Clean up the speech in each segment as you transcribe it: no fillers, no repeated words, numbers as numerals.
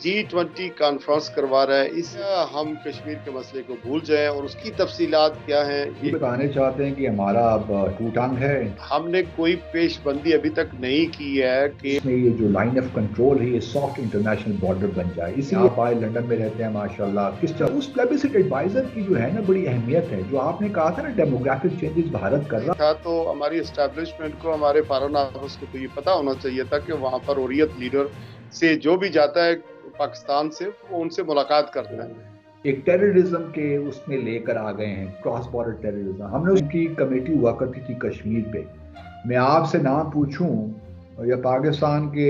G20 conference करवा रहा है, इस हम कश्मीर के मसले को भूल जाएं और उसकी तफसीलात क्या हैं ये बताने चाहते हैं कि हमारा अब टू टंग है। हमने कोई पेशबंदी अभी तक नहीं की है कि इसमें ये जो लाइन ऑफ कंट्रोल है ये सॉफ्ट इंटरनेशनल बॉर्डर बन जाए। इसलिए आप आए लंदन में रहते हैं माशाल्लाह, किस तरह उस प्लेबिसिट एडवाइजर की जो है ना बड़ी अहमियत है। जो आपने कहा था ना डेमोग्राफिक चेंजेस भारत कर रहा था, तो हमारी एस्टेब्लिशमेंट को, हमारे फॉरेन ऑफिस को तो ये पता होना चाहिए था कि वहां पर हुर्रियत लीडर से जो भी जाता है पाकिस्तान से, वो उनसे मुलाकात करता है। एक टेररिज्म के उसमें लेकर आ गए हैं, क्रॉस बॉर्डर टेररिज्म। हमने उसकी कमेटी हुआ करती थी कश्मीर पे। मैं आपसे नाम पूछूं या पाकिस्तान के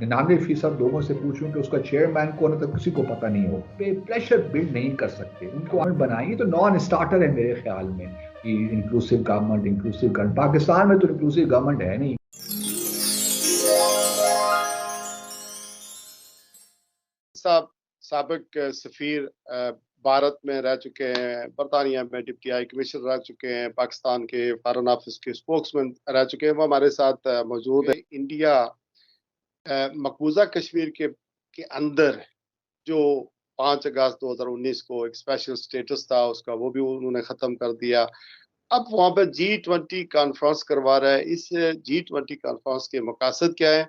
99% लोगों से पूछूं कि उसका चेयरमैन कौन है, तो किसी को पता नहीं हो। पे प्रेशर बिल्ड नहीं कर सकते, उनको हम बनाएंगे तो नॉन स्टार्टर है मेरे ख्याल में कि inclusive government, inclusive government. Pakistan में तो इंक्लूसिव गवर्नमेंट है नहीं। साहब साबिक सफीर भारत में रह चुके हैं, बरतानिया में डिप्टी हाई कमिश्नर रह चुके हैं, पाकिस्तान के फॉरेन ऑफिस के स्पोक्समैन रह चुके हैं, वो हमारे साथ मौजूद है। इंडिया मकबूजा कश्मीर के अंदर जो 5 अगस्त 2019 को एक स्पेशल स्टेटस था उसका, वो भी उन्होंने खत्म कर दिया। अब वहां पर G20 कॉन्फ्रेंस करवा रहा है, इस G20 कॉन्फ्रेंस के मकसद क्या है,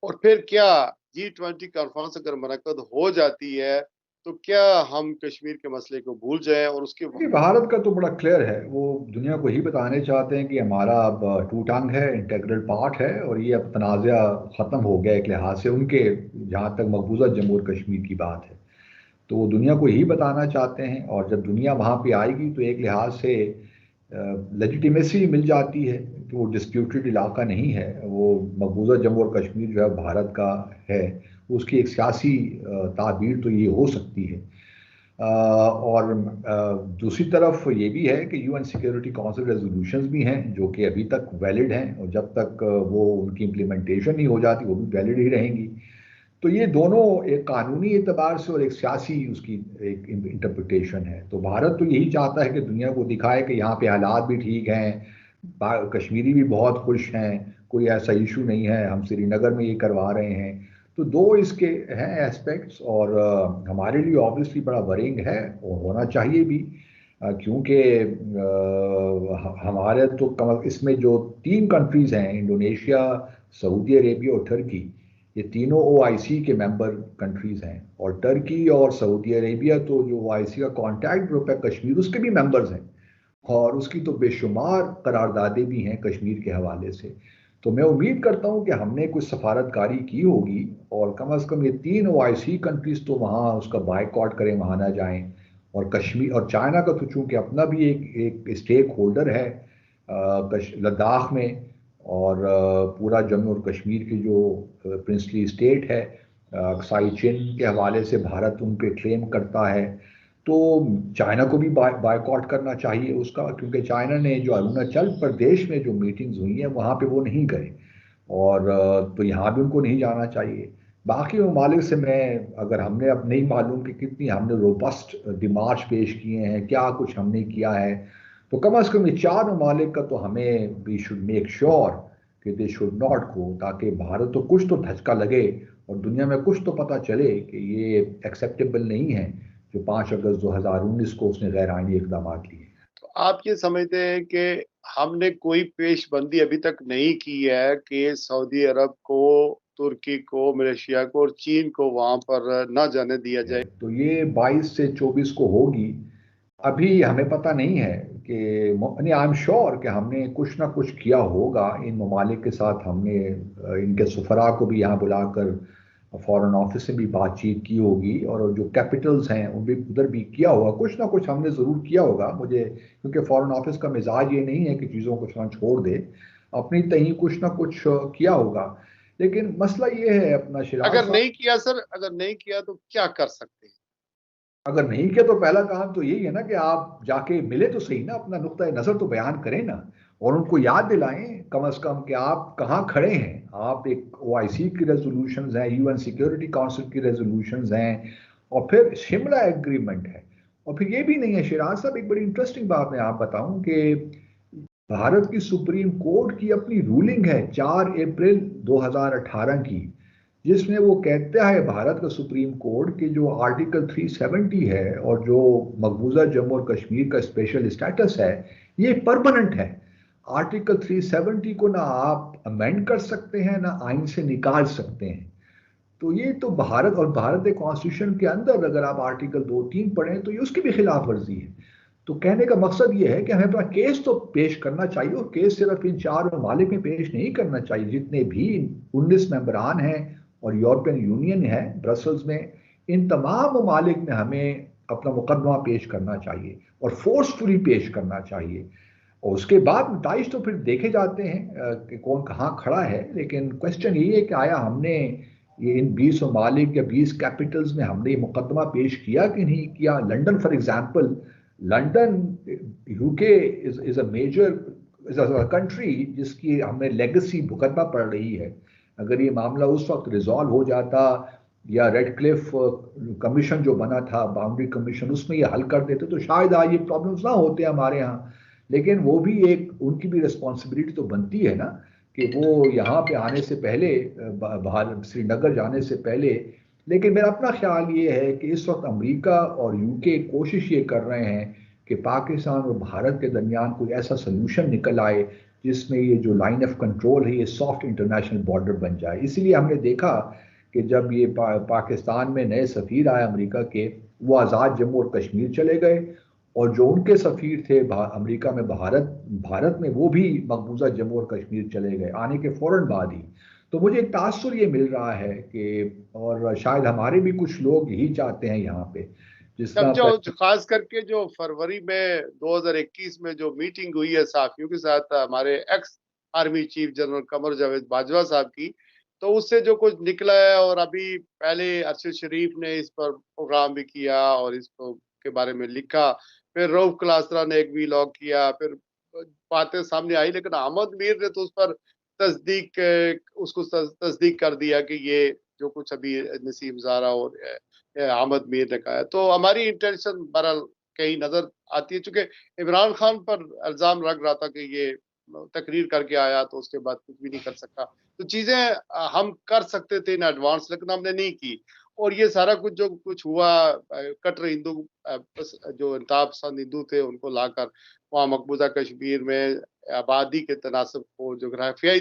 और फिर क्या G20 कॉन्फ्रेंस अगर मुनक्कद हो जाती है तो क्या हम कश्मीर के मसले को भूल जाएं और उसके देखिए, भारत का तो बड़ा क्लियर है। वो दुनिया को ही बताने चाहते हैं कि हमारा अब टू टंग है, इंटेग्रल पार्ट है, और ये अब तनाज़ा ख़त्म हो गया एक लिहाज से उनके, जहाँ तक मकबूजा जम्मू और कश्मीर की बात है। तो वो दुनिया को ही बताना चाहते हैं, और जब दुनिया वहाँ पे आएगी तो एक लिहाज से लेजिटिमेसी मिल जाती है कि वो डिस्प्यूटेड इलाका नहीं है। वो मकबूजा जम्मू और कश्मीर जो है भारत का है। उसकी एक सियासी ताबीर तो ये हो सकती है। और दूसरी तरफ ये भी है कि यूएन सिक्योरिटी काउंसिल रेजोल्यूशंस भी हैं जो कि अभी तक वैलिड हैं, और जब तक वो उनकी इम्प्लीमेंटेशन नहीं हो जाती वो भी वैलिड ही रहेंगी। तो ये दोनों एक कानूनी एतबार से और एक सियासी उसकी एक इंटरप्रिटेशन है। तो भारत तो यही चाहता है कि दुनिया को दिखाए कि यहाँ पे हालात भी ठीक हैं, कश्मीरी भी बहुत खुश हैं, कोई ऐसा इशू नहीं है, हम श्रीनगर में ये करवा रहे हैं। तो दो इसके हैं एस्पेक्ट्स, और हमारे लिए ऑब्वियसली बड़ा वरिंग है और होना चाहिए भी, क्योंकि हमारे तो इसमें जो 3 कंट्रीज हैं, इंडोनेशिया, सऊदी अरेबिया और टर्की, ये तीनों ओआईसी के मेंबर कंट्रीज हैं। और टर्की और सऊदी अरेबिया तो जो ओआईसी का कॉन्टैक्ट ग्रुप है कश्मीर, उसके भी मेंबर्स हैं, और उसकी तो बेशुमार करारदादे भी हैं कश्मीर के हवाले से। तो मैं उम्मीद करता हूं कि हमने कुछ सफारतकारी की होगी, और कम से कम ये 3 ओआईसी कंट्रीज तो वहाँ उसका बायकॉट करें, वहाँ ना जाएं। और कश्मीर और चाइना का तो चूंकि अपना भी एक स्टेक होल्डर है लद्दाख में, और पूरा जम्मू और कश्मीर की जो प्रिंसली स्टेट है, अक्साई चिन के हवाले से भारत उनके क्लेम करता है। तो चाइना को भी बायकॉट करना चाहिए उसका, क्योंकि चाइना ने जो अरुणाचल प्रदेश में जो मीटिंग्स हुई हैं वहाँ पे वो नहीं गए, और तो यहाँ भी उनको नहीं जाना चाहिए। बाकी ममालिक से मैं, अगर हमने अब नहीं मालूम कि कितनी हमने रोबस्ट डिमार्च पेश किए हैं, क्या कुछ हमने किया है, तो कम से कम ये 4 ममालिक का तो हमें वी शुड मेक श्योर कि दे शुड नॉट गो, ताकि भारत तो कुछ तो धचका लगे और दुनिया में कुछ तो पता चले कि ये एक्सेप्टेबल नहीं है जो 5 अगस्त 2019 को उसने गैर आइनी इकदाम लिए। तो आप ये समझते हैं कि हमने कोई पेशबंदी अभी तक नहीं की है कि सऊदी अरब को, तुर्की को, मलेशिया को और चीन को वहां पर न जाने दिया जाए? तो ये 22 से 24 को होगी। अभी हमें पता नहीं है कि आई एम श्योर कि हमने कुछ ना कुछ किया होगा इन ममालिक के साथ। हमने इनके सफरा को भी यहाँ बुलाकर फॉरेन ऑफिस से भी बातचीत की होगी, और जो कैपिटल्स हैं उन भी उधर भी किया होगा। कुछ ना कुछ हमने ज़रूर किया होगा मुझे, क्योंकि फॉरेन ऑफिस का मिजाज ये नहीं है कि चीज़ों को छोड़ दे, अपनी तहीं कुछ ना कुछ किया होगा। लेकिन मसला ये है अपना शिराज अगर साहब, नहीं किया सर, अगर नहीं किया तो क्या कर सकते हैं? अगर नहीं किया तो पहला काम तो यही है ना कि आप जाके मिले तो सही ना, अपना नुक्ता नज़र तो बयान करें ना, और उनको याद दिलाएं कम से कम कि आप कहाँ खड़े हैं। आप एक ओआईसी की रेजोल्यूशंस हैं, यूएन सिक्योरिटी काउंसिल की रेजोल्यूशंस हैं, और फिर शिमला एग्रीमेंट है। और फिर ये भी नहीं है शिराज साहब, एक बड़ी इंटरेस्टिंग बात मैं आप बताऊं कि भारत की सुप्रीम कोर्ट की अपनी रूलिंग है 4 अप्रैल 2018 की, जिसमें वो कहता है भारत का सुप्रीम कोर्ट कि जो आर्टिकल 370 है और जो मकबूजा जम्मू और कश्मीर का स्पेशल स्टेटस है ये परमानेंट है। आर्टिकल 370 को ना आप अमेंड कर सकते हैं ना आइन से निकाल सकते हैं। तो ये तो भारत और भारत के कॉन्स्टिट्यूशन के अंदर अगर आप आर्टिकल 2-3 पढ़ें तो ये उसकी भी खिलाफ वर्जी है। तो कहने का मकसद ये है कि हमें अपना केस तो पेश करना चाहिए, और केस सिर्फ इन 4 ममालिक में पेश नहीं करना चाहिए, जितने भी 19 मेंबरान हैं और यूरोपियन यूनियन है ब्रसल्स में, इन तमाम ममालिक में हमें अपना मुकदमा पेश करना चाहिए और फोर्सफुली पेश करना चाहिए। और उसके बाद नताइज तो फिर देखे जाते हैं कि कौन कहाँ खड़ा है। लेकिन क्वेश्चन यही है कि आया हमने ये इन 20 ममालिक या 20 कैपिटल्स में हमने ये मुकदमा पेश किया कि नहीं किया। London for example, London UK is a major country जिसकी हमें लेगेसी भुगतना पड़ रही है। अगर ये मामला उस वक्त रिजॉल्व हो जाता या रेड क्लिफ कमीशन जो बना था, बाउंड्री कमीशन, उसमें ये हल कर देते तो शायद आज ये प्रॉब्लम्स ना होते हमारे यहाँ। लेकिन वो भी एक उनकी भी रिस्पॉन्सिबिलिटी तो बनती है ना कि वो यहाँ पे आने से पहले, बाहर श्रीनगर जाने से पहले। लेकिन मेरा अपना ख्याल ये है कि इस वक्त अमेरिका और यूके कोशिश ये कर रहे हैं कि पाकिस्तान और भारत के दरमियान कोई ऐसा सोल्यूशन निकल आए जिसमें ये जो लाइन ऑफ कंट्रोल है ये सॉफ्ट इंटरनेशनल बॉर्डर बन जाए। इसीलिए हमने देखा कि जब ये पाकिस्तान में नए सफ़ीर आए अमेरिका के, वो आज़ाद जम्मू और कश्मीर चले गए, और जो उनके सफ़ीर थे अमेरिका में भारत में, वो भी मकबूजा जम्मू और कश्मीर चले गए आने के फ़ौरन बाद ही। तो मुझे एक तासुर ये मिल रहा है कि, और शायद हमारे भी कुछ लोग यही चाहते हैं यहाँ पे, जिस तब तरह जो खास करके जो फरवरी में 2021 में जो मीटिंग हुई है साफियों के साथ हमारे ex army chief general Qamar Javed Bajwa साहब की, तो उससे जो कुछ निकला है, और अभी पहले अरशद शरीफ ने इस पर प्रोग्राम भी किया और इसको के बारे में लिखा, फिर रऊफ क्लासरा ने एक वीलॉग किया, फिर बातें सामने आई, लेकिन अहमद मीर ने तो उस पर उसको तस्दीक कर दिया कि ये जो कुछ अभी नसीम ज़ारा और अहमद मीर ने कहा है। तो हमारी इंटेंशन बहरहाल कहीं नजर आती है, चूंकि इमरान खान पर इल्जाम लग रहा था कि ये तकरीर करके आया तो उसके बाद कुछ भी नहीं कर सकता। तो चीजें हम कर सकते थे इन एडवांस, लेकिन हमने नहीं की। और ये सारा कुछ जो कुछ हुआ, कट्टर हिंदू जो इंताब पसंद हिंदू थे उनको लाकर वहाँ मकबूजा कश्मीर में आबादी के तनासब को, जोग्राफियाई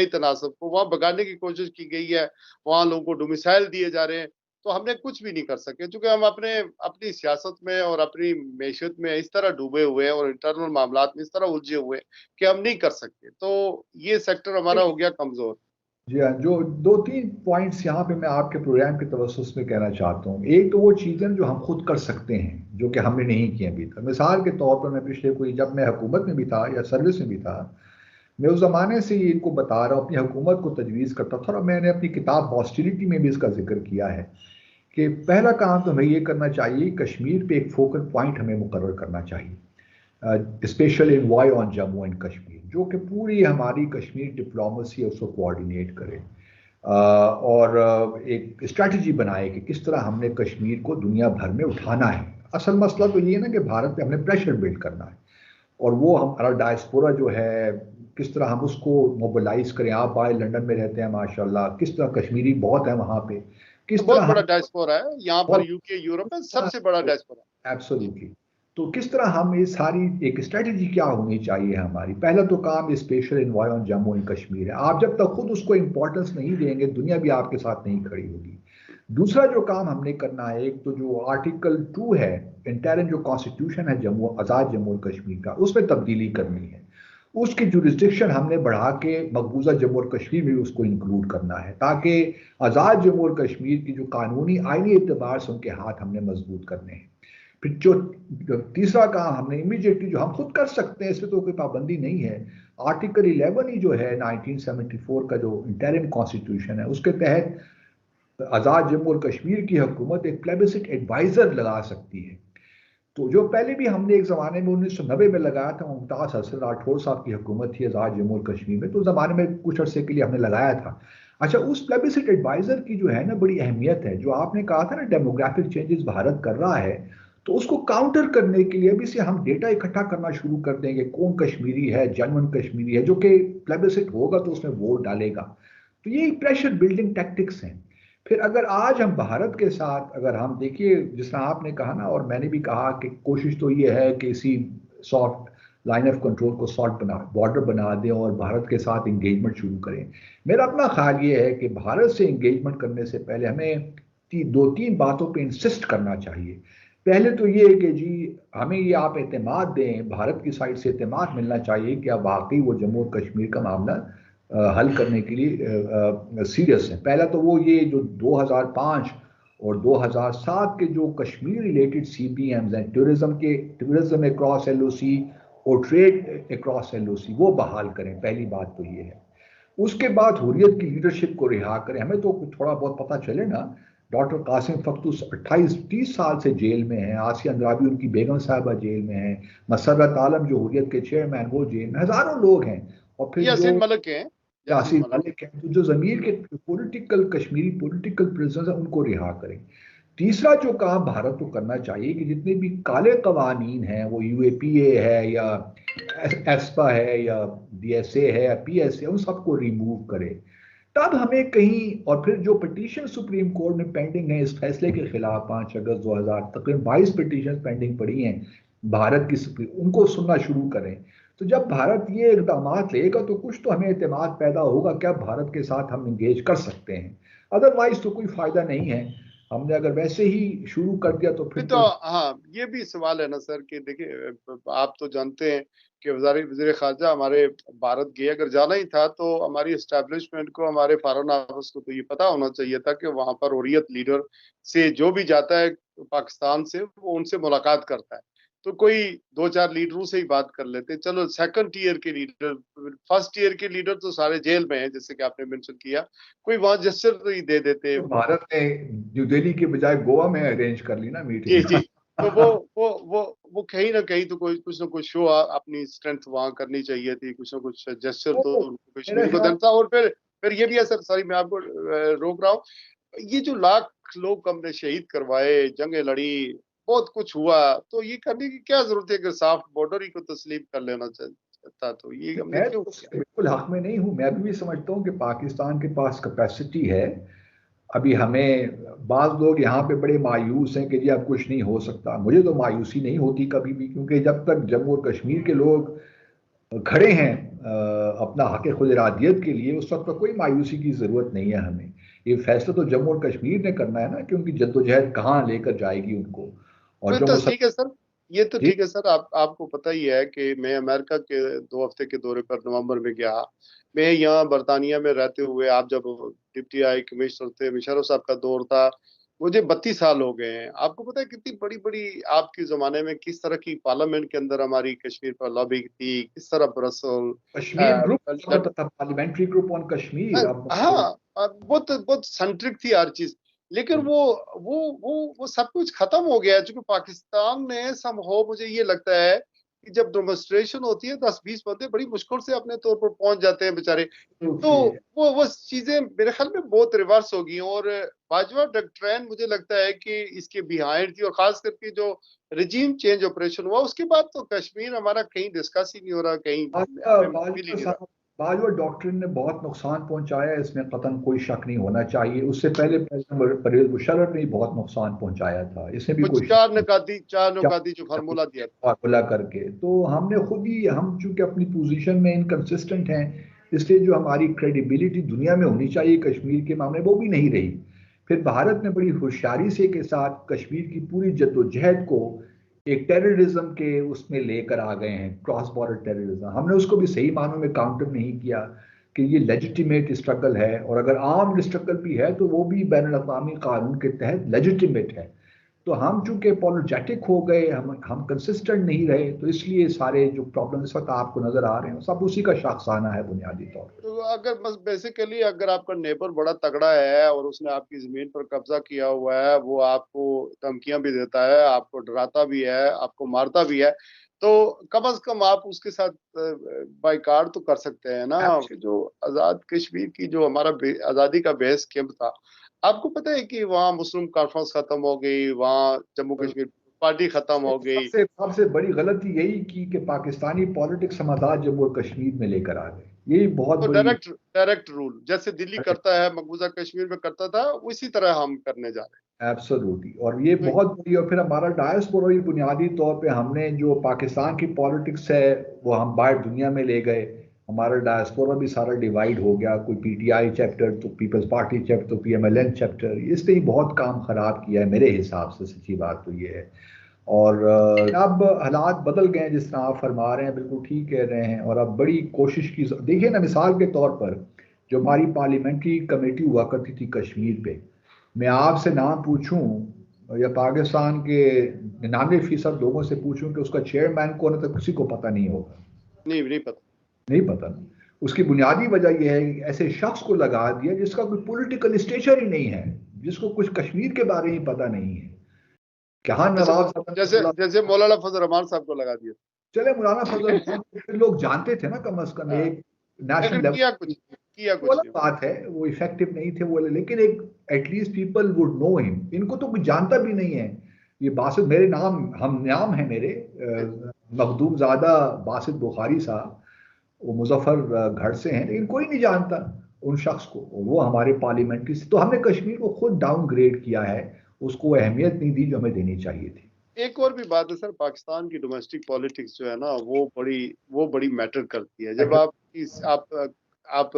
तनासब को वहाँ भगाने की कोशिश की गई है, वहाँ लोगों को डोमिसाइल दिए जा रहे हैं। तो हमने कुछ भी नहीं कर सके, क्योंकि हम अपनी सियासत में और अपनी मैशत में इस तरह डूबे हुए हैं और इंटरनल मामलात में इस तरह उलझे हुए हैं कि हम नहीं कर सकते। तो ये सेक्टर हमारा हो गया कमजोर। जी हाँ, जो 2-3 पॉइंट्स यहाँ पे मैं आपके प्रोग्राम के तवस्सुस में कहना चाहता हूँ। एक तो वो चीज़ें जो हम खुद कर सकते हैं जो कि हमने नहीं की अभी तक। मिसाल के तौर पर मैं पिछले जब मैं हुकूमत में भी था या सर्विस में भी था, मैं उस ज़माने से ये इनको बता रहा हूँ, अपनी हुकूमत को तजवीज़ करता था, और मैंने अपनी किताब हॉस्टिलिटी में भी इसका जिक्र किया है कि पहला काम तो हमें ये करना चाहिए, कश्मीर पे एक फोकल पॉइंट हमें मुकर्रर करना चाहिए, special envoy on Jammu and Kashmir, जो कि पूरी हमारी कश्मीर डिप्लोमेसी है उसको कोऑर्डिनेट करे, और एक स्ट्रैटेजी बनाए कि किस तरह हमने कश्मीर को दुनिया भर में उठाना है। असल मसला तो ये है ना कि भारत पे हमने प्रेशर बिल्ड करना है, और वो हमारा डायस्पोरा जो है किस तरह हम उसको मोबिलाइज करें। आप बाहर लंदन में रहते हैं माशाल्लाह, किस तरह कश्मीरी बहुत है वहाँ पे, किस बहुत तरह बड़ा हम डायस्पोरा है यहाँ पर, यूके यूरोप में सबसे बड़ा डायस्पोरा। एब्सोल्युटली। तो किस तरह हम ये सारी एक स्ट्रेटजी क्या होनी चाहिए हमारी। पहला तो काम special envoy on Jammu and Kashmir है। आप जब तक खुद उसको इंपॉर्टेंस नहीं देंगे दुनिया भी आपके साथ नहीं खड़ी होगी। दूसरा जो काम हमने करना है, एक तो जो आर्टिकल 2 है इंटरन जो कॉन्स्टिट्यूशन है जम्मू, आज़ाद जम्मू और कश्मीर का, उसमें तब्दीली करनी है। उसकी जुरिस्डिक्शन हमने बढ़ा के मकबूजा जम्मू और कश्मीर में उसको इंक्लूड करना है, ताकि आज़ाद जम्मू और कश्मीर की जो कानूनी आईनी एतबार से उनके हाथ हमने मजबूत करने हैं। फिर जो तीसरा काम हमने इमीडिएटली जो हम खुद कर सकते हैं, इसमें तो कोई पाबंदी नहीं है, आर्टिकल 11 ही जो है 1974 का जो इंटरिम कॉन्स्टिट्यूशन है, उसके तहत आज़ाद जम्मू और कश्मीर की हुकूमत एक प्लेबिसिट एडवाइजर लगा सकती है। तो जो पहले भी हमने एक ज़माने में 1990 में लगाया था, मुमताज़ हसन राठौर साहब की हुकूमत थी आज़ाद जम्मू और कश्मीर में, तो उस ज़माने में कुछ अर्से के लिए हमने लगाया था। अच्छा, उस प्लेबिसिट एडवाइजर की जो है ना बड़ी अहमियत है। जो आपने कहा था ना डेमोग्राफिक चेंजेस भारत कर रहा है, तो उसको काउंटर करने के लिए अभी से हम डेटा इकट्ठा करना शुरू कर देंगे, कौन कश्मीरी है, जेन्युइन कश्मीरी है, जो कि प्लेबिसिट होगा तो उसमें वोट डालेगा। तो ये प्रेशर बिल्डिंग टैक्टिक्स हैं। फिर अगर आज हम भारत के साथ अगर हम देखिए, जिस तरह आपने कहा ना और मैंने भी कहा कि कोशिश तो ये है कि इसी सॉफ्ट लाइन ऑफ कंट्रोल को सॉफ्ट बना बॉर्डर बना दें और भारत के साथ इंगेजमेंट शुरू करें। मेरा अपना ख्याल ये है कि भारत से इंगेजमेंट करने से पहले हमें दो तीन बातों पे इंसिस्ट करना चाहिए। पहले तो ये है कि जी हमें ये आप एतमाद दें, भारत की साइड से एतमाद मिलना चाहिए कि अब वाकई वो जम्मू और कश्मीर का मामला हल करने के लिए सीरियस है। पहला तो वो ये जो 2005 और 2007 के जो कश्मीर रिलेटेड CBMs हैं, टूरिज्म अक्रॉस LOC और ट्रेड अक्रॉस LOC, वो बहाल करें। पहली बात तो ये है। उसके बाद हुर्रियत की लीडरशिप को रिहा करें। हमें तो थोड़ा बहुत पता चले ना, डॉक्टर कासिम फक्तूस 28-30 साल से जेल में हैं, आसिया अंद्राबी उनकी बेगम साहबा जेल में हैं, मसर्रत आलम जो हुर्रियत के चेयरमैन वो जेल में, हजारों लोग हैं। और फिर जो यासीन मलिक हैं, यासीन यासीन मलिक। मलिक हैं, तो जो जमीर के पॉलिटिकल कश्मीरी पॉलिटिकल प्रिजनर्स हैं उनको रिहा करें। तीसरा जो काम भारत को करना चाहिए कि जितने भी काले कवानीन हैं, वो UAPA है या एस्पा है या DSA है या PSA, उन सबको रिमूव करें। तब हमें कहीं, और फिर जो पिटीशन सुप्रीम कोर्ट में पेंडिंग है इस फैसले के खिलाफ 5 अगस्त 2000 तकरीबन 22 पिटीशन पेंडिंग पड़ी हैं भारत की सुप्रीम, उनको सुनना शुरू करें। तो जब भारत ये इकदाम लेगा तो कुछ तो हमें एतमाद पैदा होगा क्या भारत के साथ हम इंगेज कर सकते हैं। अदरवाइज तो कोई फायदा नहीं है। हमने अगर वैसे ही शुरू कर दिया तो फिर तो तो हाँ, ये भी सवाल है ना सर कि देखिए, आप तो जानते हैं कि वज़ीर ख़ारजा हमारे भारत गए, अगर जाना ही था तो हमारी एस्टेब्लिशमेंट को, हमारे फॉरेन ऑफिस को तो ये पता होना चाहिए था कि वहां पर हुर्रियत लीडर से जो भी जाता है पाकिस्तान से, वो उनसे मुलाकात करता है। तो कोई 2-4 लीडरों से ही बात कर लेते, चलो सेकंड टीयर के लीडर, फर्स्ट टीयर के लीडर तो सारे जेल में हैं, जैसे कि आपने मेंशन किया, कोई वहां जेस्चर तो ही दे देते। भारत ने न्यू दिल्ली के बजाय गोवा में अरेंज कर ली ना जी, मीटिंग। जी। तो वो कहीं न कहीं तो कोई कुछ न कुछ शो अपनी स्ट्रेंथ वहाँ करनी चाहिए थी, कुछ न कुछ जेस्चर तो तो उनको मेरा कश्मीर को ख्याल देना था। और फिर ये भी है सर, सॉरी मैं आपको रोक रहा हूँ, ये जो लाख लोग हमने शहीद करवाए, जंगें लड़ी, बहुत कुछ हुआ, तो ये करने की क्या ज़रूरत है? अगर सॉफ्ट बॉर्डर ही को तस्लीम कर लेना था, तो ये हमने मैं क्यों तो किया? उसके बिल्कुल हक में नहीं हूँ। मैं भी समझता हूँ कि पाकिस्तान के पास कैपेसिटी है। अभी हमें बाज लोग यहाँ पे बड़े मायूस हैं कि जी अब कुछ नहीं हो सकता। मुझे तो मायूसी नहीं होती कभी भी, क्योंकि जब तक जम्मू और कश्मीर के लोग खड़े हैं अपना हक खुद इरादियत के लिए, उस वक्त तो कोई मायूसी की जरूरत नहीं है हमें। ये फैसला तो जम्मू और कश्मीर ने करना है ना, क्योंकि जद्दोजहद कहाँ लेकर जाएगी उनको। और फिर जो तो ठीक है सर, ये तो जी ठीक है सर। आपको पता ही है कि मैं अमेरिका के 2 हफ्ते के दौरे पर नवंबर में गया। मैं यहाँ बरतानिया में रहते हुए, आप जब डिप्टी हाई कमिश्नर थे, मुशर्रफ साहब का दौर था, मुझे 32 साल हो गए हैं। आपको पता है कितनी बड़ी बड़ी आपके जमाने में किस तरह की पार्लियामेंट के अंदर हमारी कश्मीर पर लॉबी थी, किस तरह ब्रसल कश्मीर ग्रुप होता था, पार्लियामेंटरी ग्रुप ऑन कश्मीर। अब हाँ, बहुत बहुत सेंट्रिक थी हर चीज। लेकिन वो सब कुछ खत्म हो गया है, क्योंकि पाकिस्तान ने समहाउ, मुझे ये लगता है कि जब डेमोन्स्ट्रेशन होती है 10-20 बंदे बड़ी मुश्किल से अपने तौर पर पहुंच जाते हैं बेचारे। तो वो चीजें मेरे ख्याल में बहुत रिवर्स हो गई। और बाजवा डॉक्ट्रिन मुझे लगता है कि इसके बिहाइंड थी, और खास करके जो रिजीम चेंज ऑपरेशन हुआ उसके बाद तो कश्मीर हमारा कहीं डिस्कस ही नहीं हो रहा, कहीं हमें मिल ही नहीं रहा। बाजवा डॉक्ट्रिन ने बहुत नुकसान पहुंचाया है, इसमें कतन कोई शक नहीं होना चाहिए। उससे पहले प्रेसिडेंट परवेज मुशर्रफ ने बहुत नुकसान पहुंचाया था, इसमें भी वो कोई शक नहीं। चार नुकाती जो फार्मूला दिया था। फार्मूला करके तो हमने खुद ही, हम चूंकि अपनी पोजीशन में इनकंसिस्टेंट हैं, इसलिए जो हमारी क्रेडिबिलिटी दुनिया में होनी चाहिए कश्मीर के मामले वो भी नहीं रही। फिर भारत ने बड़ी होशियारी से के साथ कश्मीर की पूरी जद्दोजहद को एक टेररिज्म के उसमें लेकर आ गए हैं, क्रॉस बॉर्डर टेररिज्म। हमने उसको भी सही मानों में काउंटर नहीं किया कि ये लेजिटिमेट स्ट्रगल है, और अगर आर्म्ड स्ट्रगल भी है तो वो भी बैन अवी कानून के तहत लेजिटिमेट है। तो हम चूंकि पॉलिजेटिक हो गए, हम कंसिस्टेंट नहीं रहे, तो इसलिए सारे जो प्रॉब्लम इस वक्त आपको नजर आ रहे हैं सब उसी का शाखसाना है बुनियादी तौर पर। तो अगर बस बेसिकली अगर आपका नेबर बड़ा तगड़ा है और उसने आपकी जमीन पर कब्जा किया हुआ है, वो आपको धमकियां भी देता है, आपको डराता भी है, आपको मारता भी है, तो कम से कम आप उसके साथ बाइकाट तो कर सकते हैं ना। कि जो आजाद कश्मीर की जो हमारा आजादी का बेस कैंप था, आपको पता है कि वहाँ मुस्लिम कॉन्फ्रेंस खत्म हो गई, वहाँ जम्मू कश्मीर पार्टी खत्म हो गई। सबसे सबसे बड़ी गलती यही की कि पाकिस्तानी पॉलिटिक्स हम आजाद जम्मू और कश्मीर में लेकर आ गए। यही बहुत तो बड़ी डायरेक्ट डायरेक्ट रूल जैसे दिल्ली करता है, मकबूजा कश्मीर में करता था, उसी तरह हम करने जा रहे एब्सोल्युटली। और ये हैं। बहुत बड़ी, और फिर हमारा डायस्पोरा भी बुनियादी तौर पे हमने जो पाकिस्तान की पॉलिटिक्स है वो हम बाहर दुनिया में ले गए। हमारा डायस्पोरा भी सारा डिवाइड हो गया, कोई पीटीआई चैप्टर तो पीपल्स पार्टी चैप्टर तो पीएमएलएन चैप्टर, इसने ही बहुत काम खराब किया है मेरे हिसाब से, सच्ची बात तो ये है। और अब हालात बदल गए हैं, जिस तरह आप फरमा रहे हैं, बिल्कुल ठीक कह रहे हैं। और अब बड़ी कोशिश की, देखिए ना, मिसाल के तौर पर जो हमारी पार्लियामेंट्री कमेटी हुआ करती थी कश्मीर पे, मैं आपसे नाम पूछूं या पाकिस्तान के 99% लोगों से पूछूं कि उसका चेयरमैन कौन है, तो किसी को पता नहीं होगा। नहीं, नहीं पता। नहीं पता। उसकी बुनियादी वजह यह है कि ऐसे शख्स को लगा दिया जिसका कोई पॉलिटिकल स्टेचर ही नहीं है, जिसको कुछ कश्मीर के बारे में पता नहीं है। क्या जैसे नवाब साहब जैसे ने, जैसे मौलाना फजल रहमान साहब को लगा दिया। चले मौलाना फजल रहमान लोग जानते थे ना, कम अज कम हाँ, एक नेशनल लेकिन लेवल। किया वो कुछ अलग नहीं। बात है, वो इफेक्टिव नहीं थे वो, लेकिन एक at least people would know him. इनको तो कोई जानता भी नहीं है। ये बासित, मेरे नाम, हम नाम है मेरे मखदूम ज़ादा बासित बुखारी साहब, वो मुजफ्फरगढ़ से हैं, लेकिन कोई नहीं जानता उन शख्स को। और वो हमारे पार्लियामेंट्री से, तो हमने कश्मीर को खुद डाउनग्रेड किया है, उसको अहमियत नहीं दी जो हमें देनी चाहिए थी। एक और भी बात है सर, पाकिस्तान की डोमेस्टिक पॉलिटिक्स जो है ना, वो बड़ी मैटर करती है। जब आप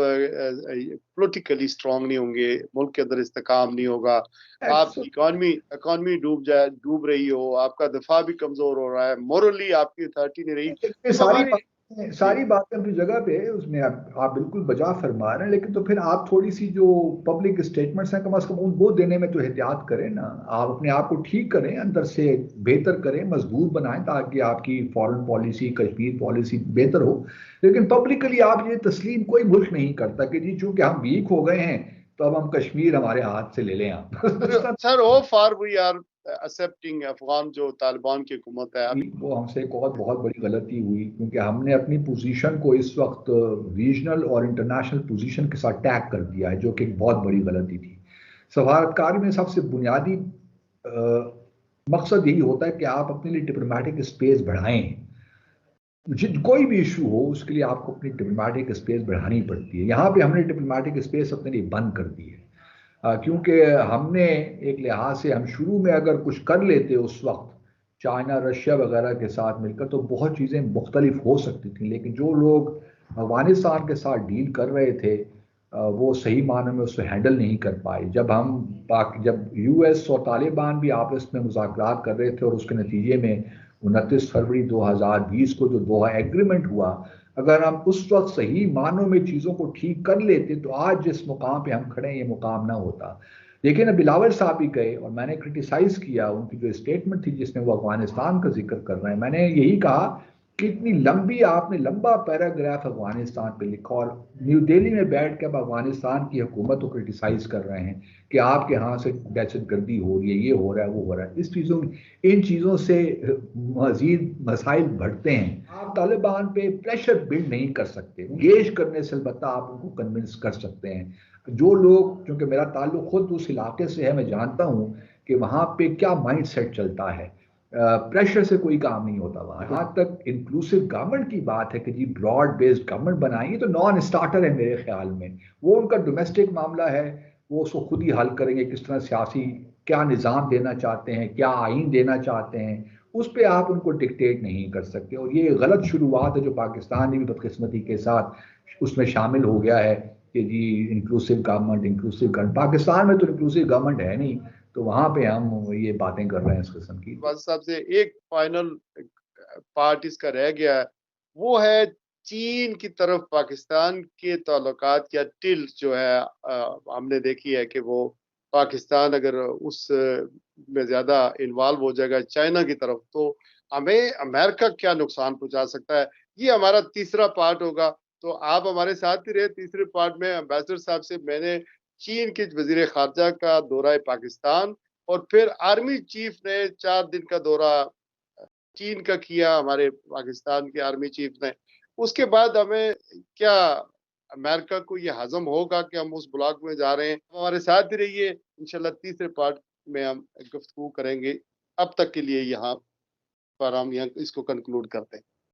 पॉलिटिकली स्ट्रांग नहीं होंगे, मुल्क के अंदर इस्तेकाम नहीं होगा, आपकी इकॉनमी डूब रही हो, आपका दफा भी कमजोर हो रहा है, मोरली आपकी अथॉरिटी नहीं रही, ये तो हमारी जी। सारी बातें अपनी जगह पे है, उसमें आप बिल्कुल बजा फरमा रहे हैं, लेकिन तो फिर आप थोड़ी सी जो पब्लिक स्टेटमेंट्स हैं, कम से कम वो देने में तो एहतियात करें ना। आप अपने आप को ठीक करें, अंदर से बेहतर करें, मजबूत बनाएं, ताकि आपकी फॉरेन पॉलिसी, कश्मीर पॉलिसी बेहतर हो। लेकिन पब्लिकली आप ये तस्लीम कोई मुल्क नहीं करता कि जी चूंकि हम वीक हो गए हैं तो अब हम कश्मीर हमारे हाथ से ले लें आप। Sir oh far we are accepting Afghan जो तालिबान की हुकूमत है अभी। वो हमसे एक और बहुत बड़ी गलती हुई, क्योंकि हमने अपनी पोजीशन को इस वक्त रीजनल और इंटरनेशनल पोजीशन के साथ टैग कर दिया है, जो कि एक बहुत बड़ी गलती थी। सफारतकारी में सबसे बुनियादी मकसद यही होता है कि आप अपने लिए डिप्लोमेटिक स्पेस बढ़ाएं। कोई भी इशू हो उसके लिए आपको अपनी डिप्लोमेटिक स्पेस बढ़ानी पड़ती है। यहाँ पे हमने डिप्लोमेटिक स्पेस अपने लिए बंद कर दी है, क्योंकि हमने एक लिहाज से, हम शुरू में अगर कुछ कर लेते उस वक्त चाइना रशिया वगैरह के साथ मिलकर, तो बहुत चीज़ें मुख्तलिफ हो सकती थी। लेकिन जो लोग अफगानिस्तान के साथ डील कर रहे थे वो सही मानों में उसको हैंडल नहीं कर पाए। जब यूएस और तालिबान भी आपस में मुज़ाकरात कर रहे थे, और उसके नतीजे में 29 फरवरी 2020 को जो दोहा एग्रीमेंट हुआ, अगर हम उस वक्त सही मानों में चीज़ों को ठीक कर लेते तो आज जिस मुकाम पे हम खड़े हैं ये मुकाम ना होता। देखिए ना, बिलावल साहब भी गए और मैंने क्रिटिसाइज किया उनकी जो स्टेटमेंट थी जिसमें वो अफगानिस्तान का जिक्र कर रहे हैं। मैंने यही कहा कि इतनी लंबी, आपने लंबा पैराग्राफ अफगानिस्तान पे लिखा, और न्यू दिल्ली में बैठ के आप अफगानिस्तान की हुकूमत को क्रिटिसाइज कर रहे हैं कि आपके यहाँ से दहशत गर्दी हो रही है, ये हो रहा है, वो हो रहा है। इन चीज़ों से मजीद मसाइल बढ़ते हैं। आप तालिबान पे प्रेशर बिल्ड नहीं कर सकते, इंगेज करने से अलबत्ता आप उनको कन्विंस कर सकते हैं। जो लोग, क्योंकि मेरा ताल्लुक खुद उस इलाके से है, मैं जानता हूँ कि वहाँ पे क्या माइंड सेट चलता है। प्रेशर से कोई काम नहीं होता वहाँ। जहाँ तक इंक्लूसिव गवर्नमेंट की बात है कि जी ब्रॉड बेस्ड गवर्नमेंट बनाएंगे, तो नॉन स्टार्टर है मेरे ख्याल में। वो उनका डोमेस्टिक मामला है, वो उसको खुद ही हल करेंगे, किस तरह सियासी क्या निज़ाम देना चाहते हैं, क्या आइन देना चाहते हैं, उस पर आप उनको डिक्टेट नहीं कर सकते। और ये गलत शुरुआत है जो पाकिस्तान ने भी बदकिस्मती के साथ उसमें शामिल हो गया है कि जी inclusive government, inclusive government. Pakistan में तो इंक्लूसिव गवर्नमेंट है नहीं, तो वहाँ पे हम ये बातें कर रहे हैं इस किस्म की। वाजिद साहब से एक फाइनल पार्ट इसका रह गया है, वो है चीन की तरफ पाकिस्तान के ताल्लुकात या टिल्ट जो है, हमने देखी है कि वो पाकिस्तान अगर उस में ज्यादा इन्वॉल्व हो जाएगा चाइना की तरफ, तो हमें अमेरिका क्या नुकसान पहुंचा सकता है। ये हमारा तीसरा पार्ट होगा, तो आप हमारे साथ ही रहे। तीसरे पार्ट में एम्बेसडर साहब से मैंने चीन के वजीर खारजा का दौरा पाकिस्तान, और फिर आर्मी चीफ ने 4 दिन का दौरा चीन का किया, हमारे पाकिस्तान के आर्मी चीफ ने। उसके बाद हमें क्या, अमेरिका को ये हजम होगा कि हम उस ब्लॉक में जा रहे हैं। हमारे साथ ही रहिए, इंशाल्लाह तीसरे पार्ट में हम गुफ्तगू करेंगे। अब तक के लिए यहाँ पर हम यहाँ इसको कंक्लूड करते हैं।